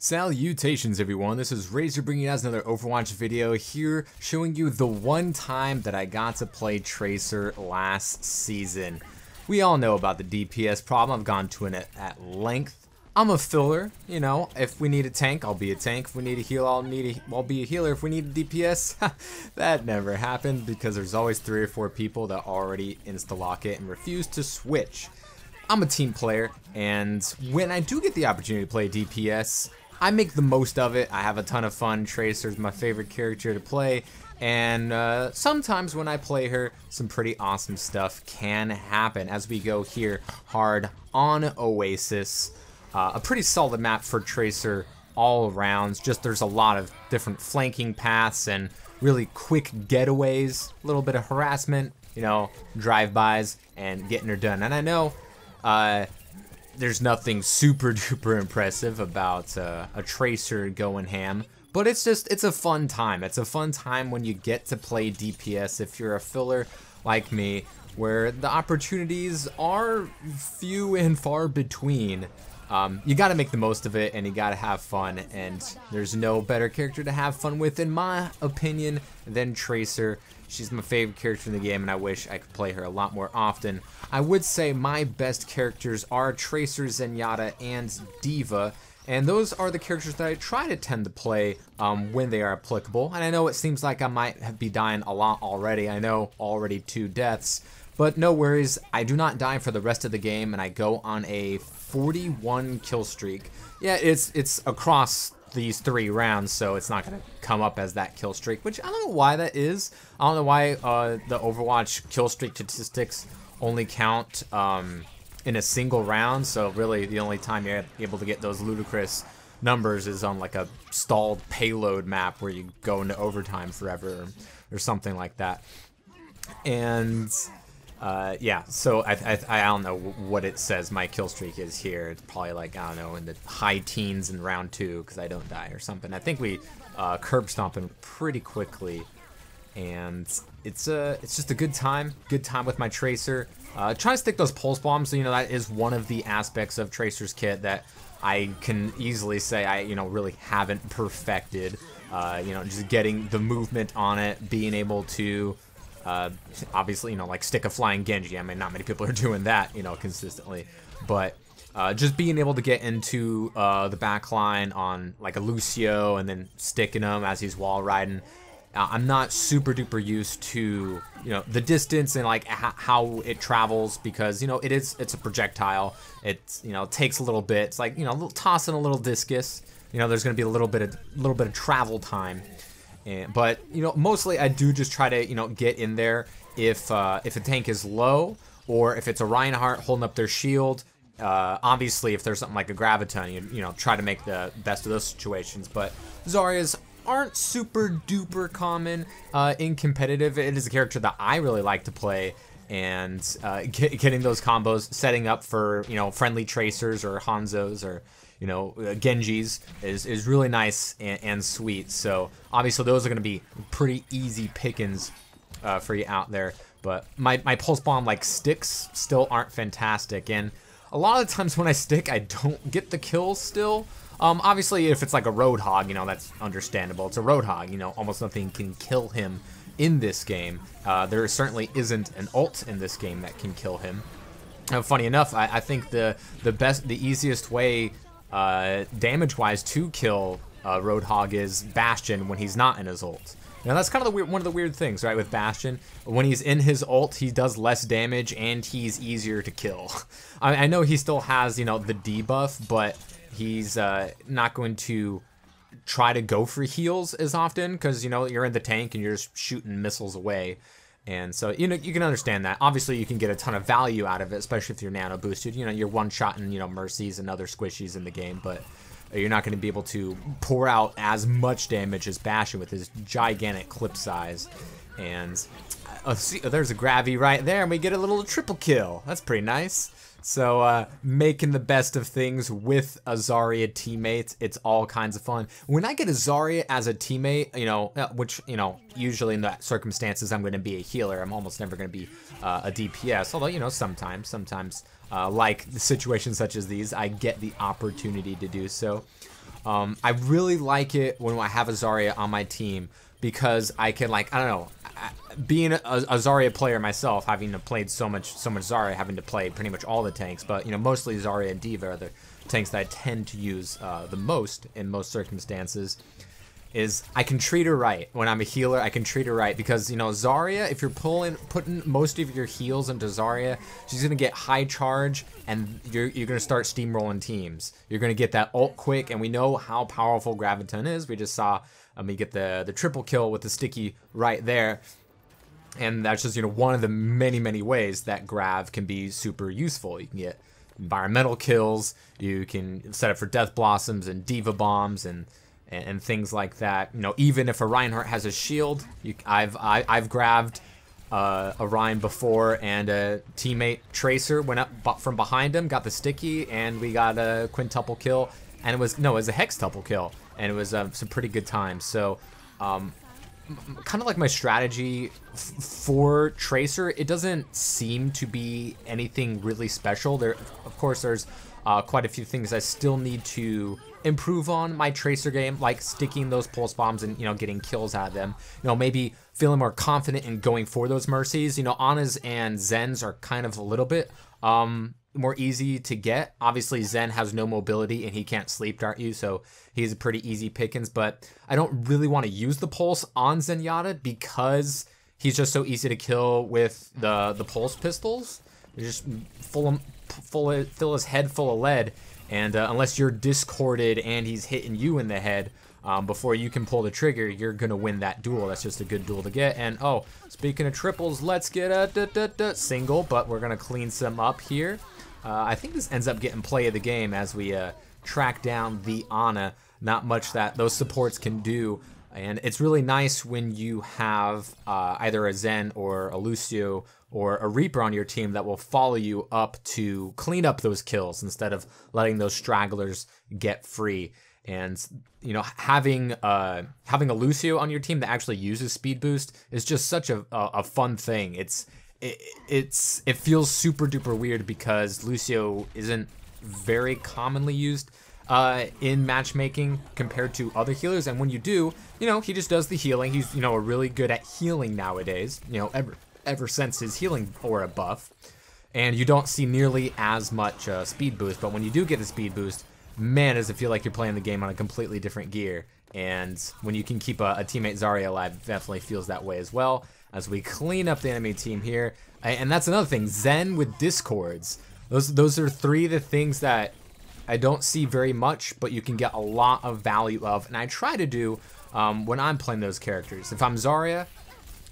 Salutations everyone, this is Razor bringing you guys another Overwatch video here, showing you the one time that I got to play Tracer last season. We all know about the DPS problem, I've gone to it at length. I'm a filler, you know, if we need a tank, I'll be a tank. If we need a heal, I'll be a healer. If we need a DPS, that never happened because there's always 3 or 4 people that already insta-lock it and refuse to switch. I'm a team player, and when I do get the opportunity to play DPS, I make the most of it. I have a ton of fun. Tracer's my favorite character to play, and sometimes when I play her, some pretty awesome stuff can happen. As we go here hard on Oasis, a pretty solid map for Tracer all around. Just there's a lot of different flanking paths and really quick getaways, a little bit of harassment, you know, drive-bys, and getting her done. And I know there's nothing super duper impressive about a Tracer going ham, but it's a fun time. It's a fun time when you get to play DPS if you're a filler like me, where the opportunities are few and far between. You gotta make the most of it and you gotta have fun, and there's no better character to have fun with, in my opinion, than Tracer. She's my favorite character in the game, and I wish I could play her a lot more often. I would say my best characters are Tracer, Zenyatta, and D.Va, and those are the characters that I try to tend to play when they are applicable. And I know it seems like I might be dying a lot already. I know already 2 deaths, but no worries. I do not die for the rest of the game, and I go on a 41 kill streak. Yeah, it's across these 3 rounds, so it's not gonna come up as that kill streak, which I don't know why that is. I don't know why the Overwatch kill streak statistics only count in a single round, so really the only time you're able to get those ludicrous numbers is on like a stalled payload map where you go into overtime forever or something like that. And yeah, so I don't know what it says my kill streak is here. It's probably like, I don't know, in the high teens in round 2 because I don't die or something. I think we curb stomp him pretty quickly, and it's just a good time with my Tracer. Try to stick those pulse bombs. You know, that is one of the aspects of Tracer's kit that I can easily say I really haven't perfected. You know, just getting the movement on it, being able to obviously, you know, like stick a flying Genji. I mean, not many people are doing that, you know, consistently, but just being able to get into the back line on like a Lucio and then sticking him as he's wall riding. I'm not super duper used to, you know, the distance and like how it travels, because, you know, it's a projectile. It's, you know, it takes a little bit. It's like, you know, tossing a little discus. You know, there's gonna be a little bit of travel time. But, you know, mostly I do just try to, you know, get in there if a tank is low, or if it's a Reinhardt holding up their shield. Obviously, if there's something like a Graviton, you know, try to make the best of those situations. But Zaryas aren't super duper common in competitive. It is a character that I really like to play, and getting those combos, setting up for, you know, friendly Tracers or Hanzos or, you know, Genjis is really nice and sweet. So obviously those are going to be pretty easy pickings for you out there. But my pulse bomb like sticks still aren't fantastic, and a lot of times when I stick, I don't get the kills still. Obviously if it's like a Roadhog, you know, that's understandable. It's a Roadhog, you know, almost nothing can kill him in this game. There certainly isn't an ult in this game that can kill him. Funny enough, I think the easiest way damage-wise to kill Roadhog is Bastion when he's not in his ult. Now that's kind of one of the weird things, right, with Bastion. When he's in his ult, he does less damage and he's easier to kill. I know he still has, you know, the debuff, but he's not going to try to go for heals as often because, you know, you're in the tank and you're just shooting missiles away. And so, you know, you can understand that. Obviously, you can get a ton of value out of it, especially if you're nano boosted. You know, you're one-shotting, you know, Mercies and other squishies in the game, but you're not going to be able to pour out as much damage as Bastion with his gigantic clip size. And see, there's a Gravy right there, and we get a little triple kill. That's pretty nice. So making the best of things with a Zarya teammate, it's all kinds of fun. When I get a Zarya as a teammate, you know, which, you know, usually in that circumstances I'm going to be a healer. I'm almost never going to be a DPS, although, you know, sometimes like the situations such as these, I get the opportunity to do so. I really like it when I have a Zarya on my team because I can, like, I don't know, being a Zarya player myself, having played so much Zarya, having to play pretty much all the tanks, but you know, mostly Zarya and D.Va are the tanks that I tend to use the most in most circumstances. Is I can treat her right. When I'm a healer, I can treat her right because, you know, Zarya, if you're putting most of your heals into Zarya, she's gonna get high charge and you're gonna start steamrolling teams. You're gonna get that ult quick, and we know how powerful Graviton is. We just saw me get the triple kill with the sticky right there. And that's just, you know, one of the many ways that Grav can be super useful. You can get environmental kills, you can set up for Death Blossoms and D.Va bombs and things like that. You know, even if a Reinhardt has a shield, I've grabbed a Rein before, and a teammate Tracer went up from behind him, got the sticky, and we got a quintuple kill. And it was a hextuple kill, and it was some pretty good times. So, kind of like my strategy for Tracer, it doesn't seem to be anything really special. Of course, there's quite a few things I still need to improve on my Tracer game, like sticking those pulse bombs and, you know, getting kills out of them. You know, maybe feeling more confident in going for those mercies. You know, Ana's and Zen's are kind of a little bit more easy to get. Obviously, Zen has no mobility and he can't sleep dart you, so he's a pretty easy pickings, but I don't really want to use the pulse on Zenyatta because he's just so easy to kill with the pulse pistols. They just fill his head full of lead, and unless you're discorded and he's hitting you in the head before you can pull the trigger, you're gonna win that duel. That's just a good duel to get. And oh, speaking of triples, let's get a single, but we're gonna clean some up here. I think this ends up getting play of the game as we track down the Ana. Not much that those supports can do, and it's really nice when you have either a Zen or a Lucio or a Reaper on your team that will follow you up to clean up those kills instead of letting those stragglers get free. And, you know, having a Lucio on your team that actually uses speed boost is just such a fun thing. It feels super duper weird because Lucio isn't very commonly used in matchmaking compared to other healers, and when you do, you know, he just does the healing. He's, you know, really good at healing nowadays, you know, ever since his healing aura buff, and you don't see nearly as much speed boost. But when you do get the speed boost, man, does it feel like you're playing the game on a completely different gear. And when you can keep a teammate Zarya alive, it definitely feels that way as well. As we clean up the enemy team here, and that's another thing, Zen with discords. Those are three of the things that I don't see very much, but you can get a lot of value of, and I try to do when I'm playing those characters. If I'm Zarya,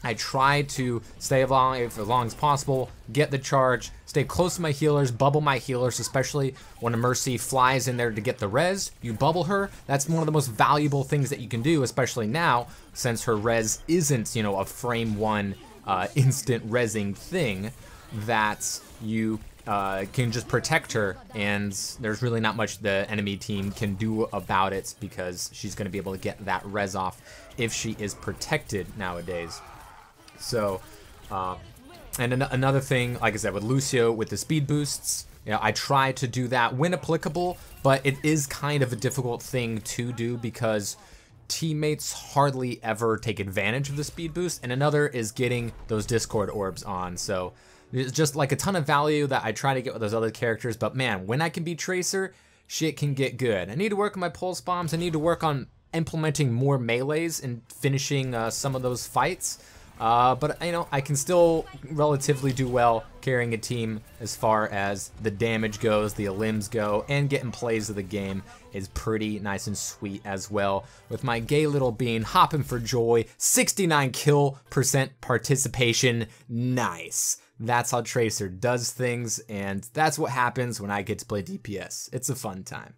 I try to stay as long as possible, get the charge, stay close to my healers, bubble my healers, especially when a Mercy flies in there to get the res. You bubble her. That's one of the most valuable things that you can do, especially now, since her res isn't, you know, a frame one instant resing thing, that you can just protect her, and there's really not much the enemy team can do about it because she's going to be able to get that res off if she is protected nowadays. So, and another thing, like I said, with Lucio, with the speed boosts, you know, I try to do that when applicable, but it is kind of a difficult thing to do because teammates hardly ever take advantage of the speed boost, and another is getting those Discord orbs on. So there's just like a ton of value that I try to get with those other characters, but man, when I can be Tracer, shit can get good. I need to work on my pulse bombs. I need to work on implementing more melees and finishing some of those fights. But, you know, I can still relatively do well carrying a team as far as the damage goes, the elims go, and getting plays of the game is pretty nice and sweet as well. With my gay little bean hopping for joy, 69% kill participation, nice. That's how Tracer does things, and that's what happens when I get to play DPS. It's a fun time.